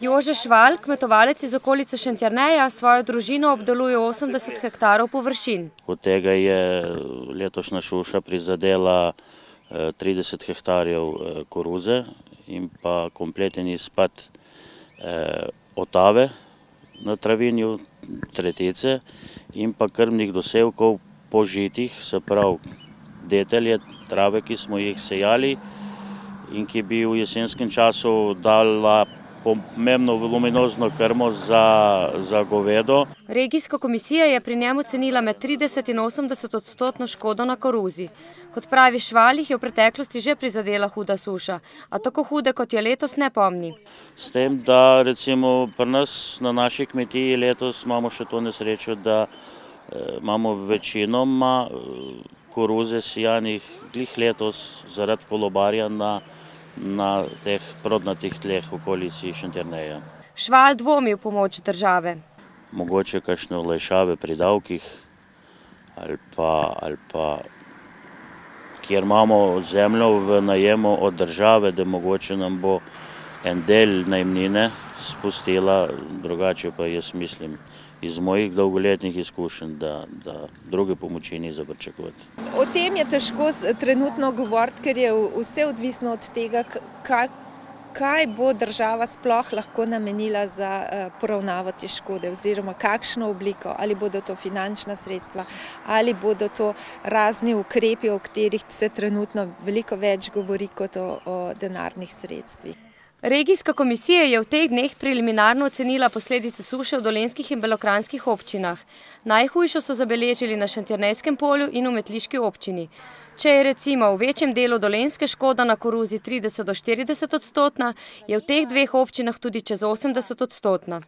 Jože Šval, kmetovalec iz okolice Šentjerneja, svojo družino obdeluje 80 hektarov površin. Od tega je letošnja suša prizadela 30 hektarjev koruze in pa kompleten izpad otave na travinju, tretice in pa krmnih dosevkov po žitih, se pravi detelje, trave, ki smo jih sejali in ki bi v jesenskem času dala pomembno voluminozno krmo za govedo. Regijska komisija je pri njem ocenila med 30 in 80% škodo na koruzi. Kot pravi Šval, jih je v preteklosti že prizadela huda suša, a tako hude, kot je letos, ne pomni. S tem, da recimo pri nas na naši kmetiji letos imamo še to nesrečo, da imamo večinoma koruze sijanih glih letos zaradi kolobarja na teh prodnatih tleh v okolici Šentjerneja. Šval dvomi v pomoč države. Mogoče kakšne olajšave pri davkih ali pa kjer imamo zemljo v najemu od države, da mogoče nam bo en del najemnine spustila, drugače pa jaz mislim iz mojih dolgoletnih izkušenj, da druge pomoči ni za pričakovati. O tem je težko trenutno govoriti, ker je vse odvisno od tega, kaj bo država sploh lahko namenila za poravnavo te škode oziroma kakšno obliko, ali bodo to finančna sredstva, ali bodo to razni ukrepi, o katerih se trenutno veliko več govori kot o denarnih sredstvih. Regijska komisija je v teh dneh preliminarno ocenila posledice suše v dolenjskih in belokranjskih občinah. Najhujšo so zabeležili na Šentjernejskem polju in v Metliški občini. Če je recimo v večjem delu dolenjske škoda na koruzi 30 do 40 odstotna, je v teh dveh občinah tudi čez 80 odstotna.